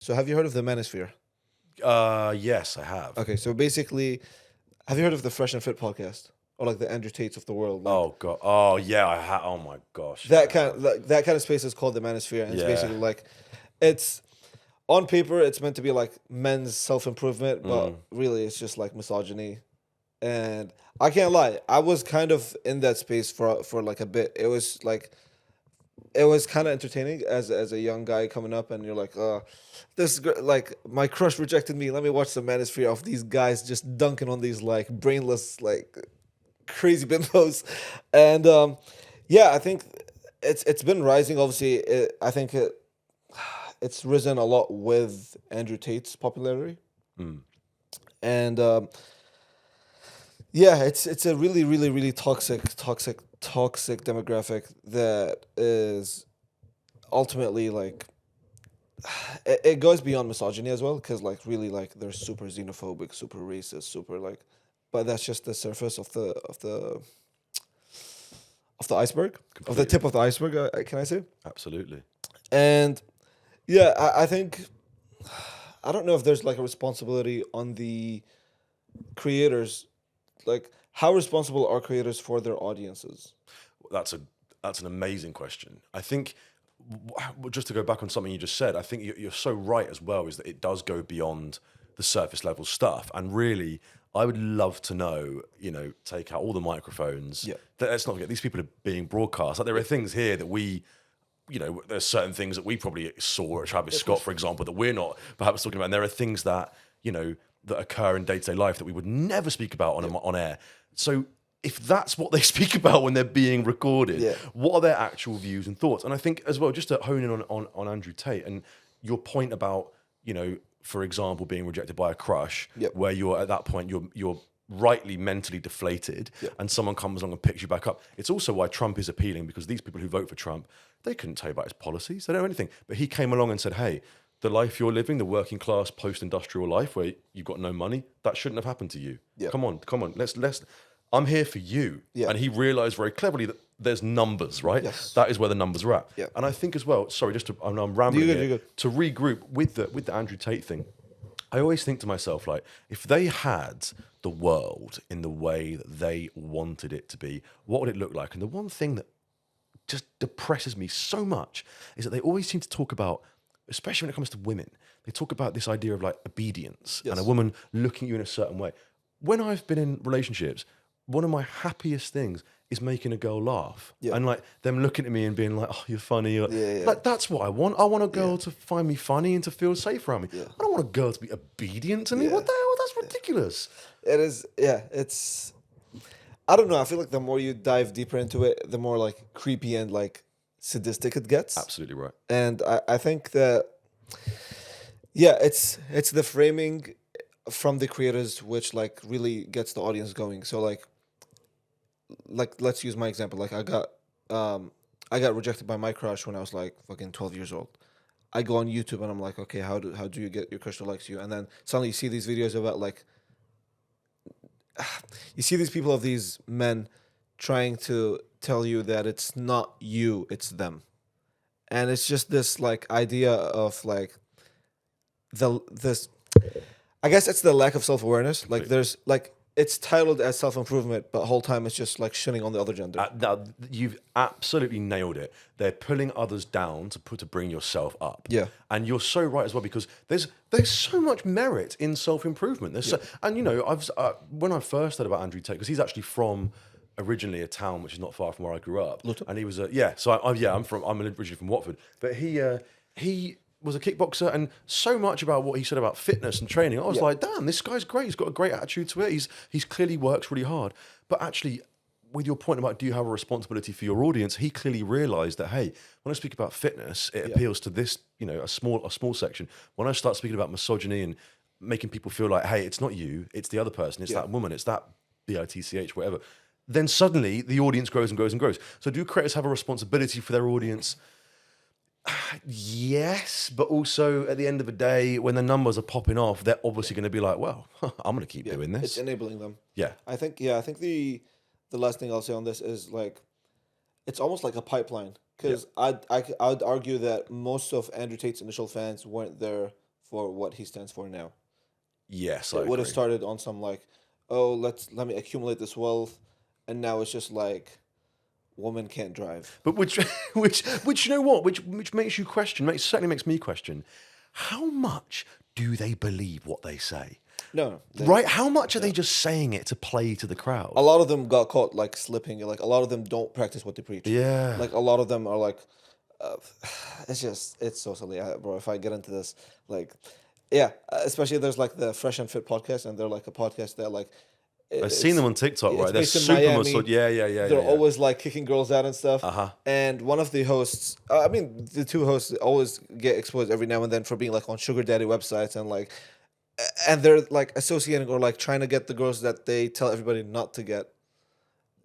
So have you heard of the Manosphere? Yes, I have. Okay, so basically, have you heard of the Fresh and Fit podcast? Or like the Andrew Tates of the world? Like Oh god. Oh yeah, I have. Oh my gosh. Yeah, that I kind have. that kind of space is called the Manosphere, and it's Yeah. basically like it's on paper it's meant to be like men's self improvement, but Mm. really it's just like misogyny. And I can't lie, I was kind of in that space for like a bit. It was kind of entertaining as a young guy coming up, and you're like, like my crush rejected me. Let me watch the Manosphere of these guys just dunking on these like brainless like crazy bimbos, and yeah, I think it's been rising. Obviously, I think it's risen a lot with Andrew Tate's popularity, Mm. and yeah, it's a really toxic demographic that is ultimately like it goes beyond misogyny as well, because like really like they're super xenophobic, super racist, super like, but that's just the surface of the iceberg, of the tip Completely. of the iceberg. Can I say? Absolutely. And yeah, I think I don't know if there's like a responsibility on the creators. Like, how responsible are creators for their audiences? That's a that's an amazing question. I think just to go back on something you just said, I think you're so right as well. Is that it does go beyond the surface level stuff, and really, I would love to know. Take out all the microphones. Yeah, Let's not forget these people are being broadcast. Like there are yeah, things here that we. There's certain things that we probably saw at Travis yeah, of Scott, course. for example, that we're not perhaps talking about. And there are things that that occur in day-to-day life that we would never speak about Yeah, on air. So if that's what they speak about when they're being recorded, yeah, what are their actual views and thoughts? And I think as well, just to hone in on Andrew Tate and your point about, for example, being rejected by a crush, yep, where you're at that point, you're rightly mentally deflated, yep, and someone comes along and picks you back up. It's also why Trump is appealing, because these people who vote for Trump, they couldn't tell you about his policies. They don't know anything. But he came along and said, hey, the life you're living, the working class post-industrial life where you've got no money, that shouldn't have happened to you. yep, Come on, let's I'm here for you. yeah, And he realized very cleverly that there's numbers, right? yes, That is where the numbers are at. yeah. And I think as well, sorry, I know I'm You rambling good? here, You good? to regroup with the Andrew Tate thing. I always think to myself, like, if they had the world in the way that they wanted it to be, what would it look like? And the one thing that just depresses me so much is that they always seem to talk about, especially when it comes to women, they talk about this idea of like obedience and a Yes. woman looking at you in a certain way. When I've been in relationships, one of my happiest things is making a girl laugh Yeah. and like them looking at me and being like, "Oh, you're funny." Or, Yeah. Yeah. like that's what I want. I want a Yeah. girl to find me funny and to feel safe around me. Yeah. I don't want a girl to be obedient to me. Yeah. What the hell? That's ridiculous. It is. Yeah. It's. I don't know. I feel like the more you dive deeper into it, the more like creepy and like sadistic it gets. Absolutely right. And I think that yeah, it's the framing from the creators which like really gets the audience going. So like let's use my example. Like I got rejected by my crush when I was like fucking 12 years old. I go on YouTube and I'm like, okay, how do you get your crush to like you? And then suddenly you see these videos about like you see these people of these men trying to tell you that it's not you, it's them. And it's just this like idea of like this I guess it's the lack of self-awareness. Like Completely. there's like it's titled as self-improvement, but whole time it's just like shitting on the other gender. Now, you've absolutely nailed it. They're pulling others down to bring yourself up. Yeah. And you're so right as well, because there's so much merit in self improvement. And I've when I first heard about Andrew Tate, because he's actually from originally a town which is not far from where I grew up, Luton? and he was yeah. So I'm originally from Watford, but he was a kickboxer, and so much about what he said about fitness and training, I was Yeah. like, damn, this guy's great. He's got a great attitude to it. He's clearly works really hard. But actually, with your point about do you have a responsibility for your audience, he clearly realized that, hey, when I speak about fitness, it appeals to this, a small section. When I start speaking about misogyny and making people feel like, hey, it's not you, it's the other person, it's Yeah. that woman, it's that bitch, whatever, then suddenly the audience grows and grows and grows. So do creators have a responsibility for their audience? Yes, but also at the end of the day, when the numbers are popping off, they're obviously going to be like, well, I'm going to keep doing It's this. enabling them. Yeah. I think the last thing I'll say on this is like it's almost like a pipeline, Yeah. because I'd argue that most of Andrew Tate's initial fans weren't there for what he stands for now. Yes, I It would have agree. started on some like, oh, let me accumulate this wealth, and now it's just like, woman can't drive. But which, which you know what? Which makes you question. Certainly makes me question. How much do they believe what they say? No, Right? How much are they just saying it to play to the crowd? a lot of them got caught like slipping. Like a lot of them don't practice what they preach. Yeah. Like a lot of them are like, uh, it's so silly, bro. If I get into this, like, yeah, especially there's like the Fresh and Fit podcast, and they're like a podcast that like, I've seen them it's on TikTok, it's right? They're based in super Miami. massage. Yeah. They're always like kicking girls out and stuff. Uh-huh. And one of the hosts, I mean, the two hosts always get exposed every now and then for being like on sugar daddy websites and like, and they're like associating or like trying to get the girls that they tell everybody not to get.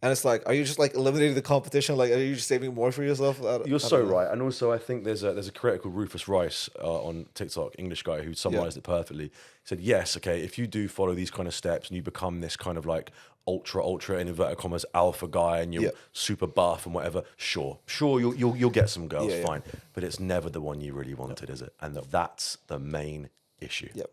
And it's like, are you just like eliminating the competition? Like, are you just saving more for yourself? You're I so don't know. right, and also I think there's a creator called Rufus Rice on TikTok, English guy, who summarized it perfectly. He said, "Yes, okay, if you do follow these kind of steps and you become this kind of like ultra in inverted commas alpha guy, and you're Yeah. super buff and whatever, sure, you'll get some girls, Yeah, yeah. fine, but it's never the one you really wanted, is it? And that's the main issue." Yep.